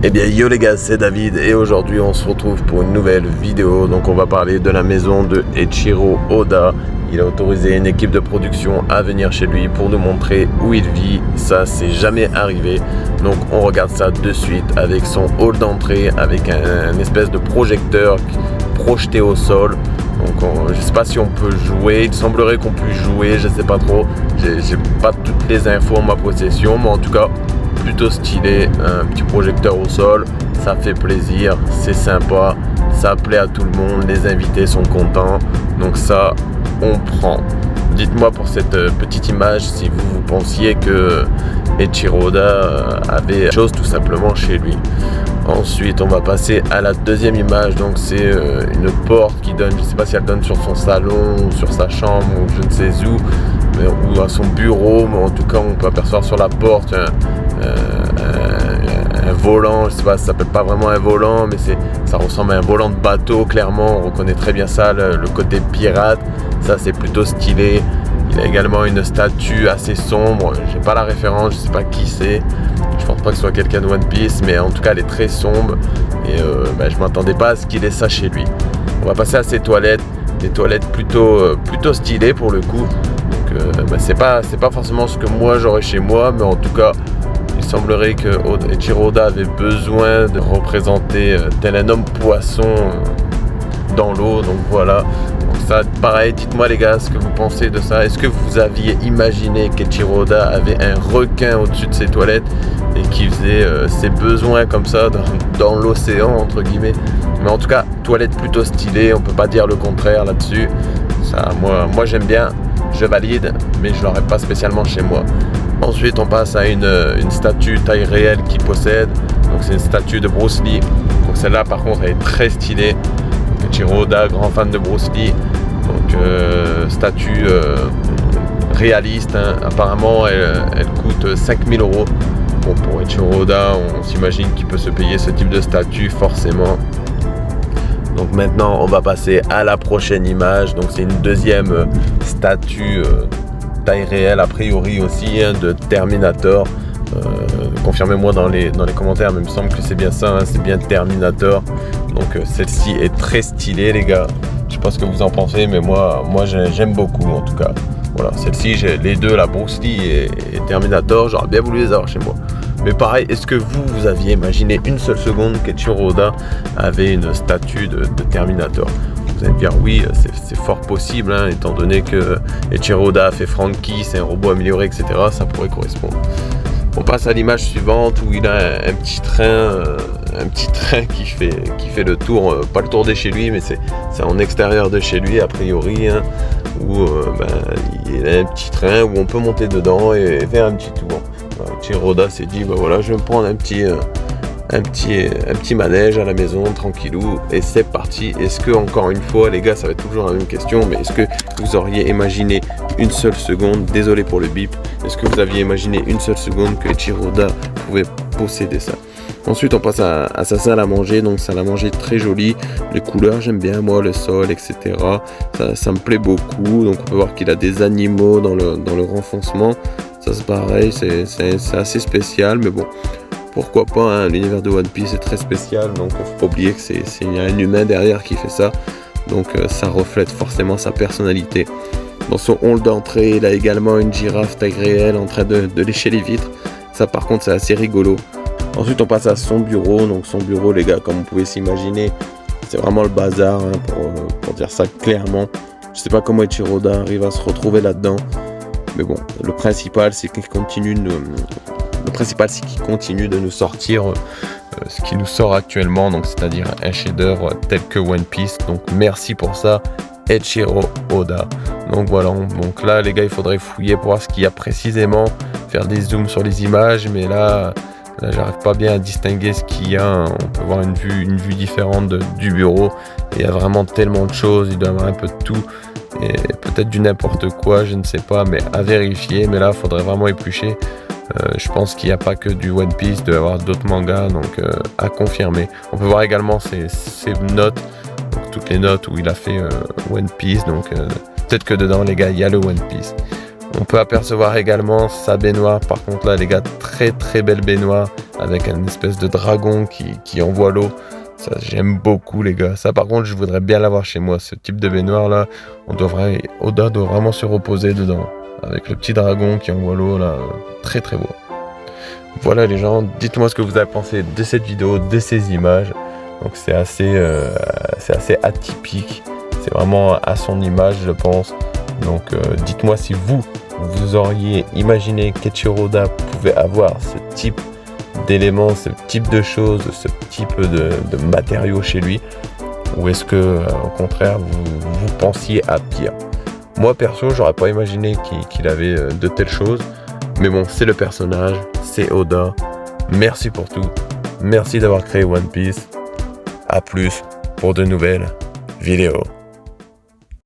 Eh bien yo les gars, c'est David et aujourd'hui on se retrouve pour une nouvelle vidéo. Donc on va parler de la maison de Eiichiro Oda. Il a autorisé une équipe de production à venir chez lui pour nous montrer où il vit. Ça c'est jamais arrivé. Donc on regarde ça de suite avec son hall d'entrée, avec un espèce de projecteur projeté au sol. Donc je sais pas si on peut jouer, il semblerait qu'on puisse jouer, je sais pas trop. J'ai pas toutes les infos en ma possession, mais en tout cas plutôt stylé, un petit projecteur au sol, ça fait plaisir, c'est sympa, ça plaît à tout le monde, les invités sont contents, donc ça on prend. Dites-moi pour cette petite image si vous pensiez que Eiichiro Oda avait quelque chose tout simplement chez lui. Ensuite on va passer à la deuxième image, donc c'est une porte qui donne, je ne sais pas si elle donne sur son salon ou sur sa chambre ou je ne sais où, ou à son bureau, mais en tout cas on peut apercevoir sur la porte un volant, je sais pas, ça s'appelle pas vraiment un volant, mais ça ressemble à un volant de bateau, clairement, on reconnaît très bien ça, le côté pirate, ça c'est plutôt stylé. Il a également une statue assez sombre, j'ai pas la référence, je sais pas qui c'est, je pense pas que ce soit quelqu'un de One Piece, mais en tout cas elle est très sombre, et je m'attendais pas à ce qu'il ait ça chez lui. On va passer à ses toilettes, des toilettes plutôt stylées pour le coup, donc c'est pas forcément ce que moi j'aurais chez moi, mais en tout cas il semblerait que Eiichiro Oda avait besoin de représenter tel un homme poisson dans l'eau, donc voilà. Donc ça, pareil, dites-moi les gars ce que vous pensez de ça. Est-ce que vous aviez imaginé qu'Eiichiro Oda avait un requin au-dessus de ses toilettes et qu'il faisait ses besoins comme ça dans l'océan entre guillemets? Mais en tout cas, toilette plutôt stylée, on peut pas dire le contraire là-dessus. Ça, moi j'aime bien, je valide, mais je l'aurais pas spécialement chez moi. Ensuite on passe à une statue taille réelle qu'il possède, donc c'est une statue de Bruce Lee, donc celle-là par contre elle est très stylée. Eiichiro Oda, grand fan de Bruce Lee, donc statue réaliste, hein. Apparemment elle coûte 5000 €. Bon, pour Eiichiro Oda on s'imagine qu'il peut se payer ce type de statue forcément. Donc maintenant on va passer à la prochaine image, donc c'est une deuxième statue taille réelle a priori aussi, hein, de Terminator. Confirmez-moi dans les commentaires, mais il me semble que c'est bien ça, hein, c'est bien Terminator. Donc celle-ci est très stylée les gars, je sais pas ce que vous en pensez, mais moi j'aime beaucoup en tout cas. Voilà, celle-ci, j'ai les deux, la Bruce Lee et Terminator, j'aurais bien voulu les avoir chez moi. Mais pareil, est-ce que vous aviez imaginé une seule seconde qu'Eiichiro Oda avait une statue de Terminator? Vous allez me dire oui, c'est fort possible, hein, étant donné que Eiichiro Oda a fait Franky, c'est un robot amélioré, etc. Ça pourrait correspondre. On passe à l'image suivante où il a un petit train qui fait le tour, pas le tour de chez lui, mais c'est en extérieur de chez lui a priori, hein, où il a un petit train où on peut monter dedans et faire un petit tour. Eiichiro Oda s'est dit voilà, je vais me prendre un petit manège à la maison, tranquillou, et c'est parti. Est-ce que, encore une fois les gars, ça va être toujours la même question, mais est-ce que vous auriez imaginé une seule seconde, désolé pour le bip, est-ce que vous aviez imaginé une seule seconde que Eiichiro Oda pouvait posséder ça? Ensuite on passe à sa salle à manger, donc salle à manger très jolie, les couleurs j'aime bien moi, le sol, etc. Ça me plaît beaucoup, donc on peut voir qu'il a des animaux dans le renfoncement, ça c'est pareil, c'est assez spécial, mais bon, pourquoi pas, hein, l'univers de One Piece est très spécial, donc il ne faut pas oublier que il y a un humain derrière qui fait ça, donc ça reflète forcément sa personnalité. Dans son hall d'entrée, il a également une girafe taille réelle en train de lécher les vitres, ça par contre c'est assez rigolo. Ensuite on passe à son bureau, donc son bureau les gars, comme vous pouvez s'imaginer, c'est vraiment le bazar, hein, pour dire ça clairement. Je sais pas comment Eiichiro Oda arrive à se retrouver là-dedans, mais bon, le principal c'est qu'il continue de nous sortir ce qui nous sort actuellement, donc c'est-à-dire un chef-d'œuvre tel que One Piece. Donc merci pour ça Eiichiro Oda. Donc voilà, donc là les gars, il faudrait fouiller pour voir ce qu'il y a précisément, faire des zooms sur les images, mais là j'arrive pas bien à distinguer ce qu'il y a. On peut voir une vue différente du bureau, et il y a vraiment tellement de choses, il doit y avoir un peu de tout et peut-être du n'importe quoi, je ne sais pas, mais à vérifier. Mais là il faudrait vraiment éplucher. Je pense qu'il n'y a pas que du One Piece, il doit y avoir d'autres mangas, donc à confirmer. On peut voir également ses notes, donc toutes les notes où il a fait One Piece, donc peut-être que dedans les gars il y a le One Piece. On peut apercevoir également sa baignoire. Par contre là les gars, très très belle baignoire avec un espèce de dragon qui envoie l'eau. Ça j'aime beaucoup les gars. Ça par contre je voudrais bien l'avoir chez moi. Ce type de baignoire là, Oda doit vraiment se reposer dedans. Avec le petit dragon qui envoie l'eau là, très très beau. Voilà les gens, dites-moi ce que vous avez pensé de cette vidéo, de ces images. Donc c'est assez atypique. C'est vraiment à son image je pense. Donc dites-moi si vous auriez imaginé qu'Eiichiro Oda pouvait avoir ce type d'éléments, ce type de choses, ce type de matériaux chez lui, ou est-ce que au contraire vous pensiez à pire. Moi perso j'aurais pas imaginé qu'il avait de telles choses, mais bon c'est le personnage, c'est Oda. Merci pour tout, merci d'avoir créé One Piece, à plus pour de nouvelles vidéos.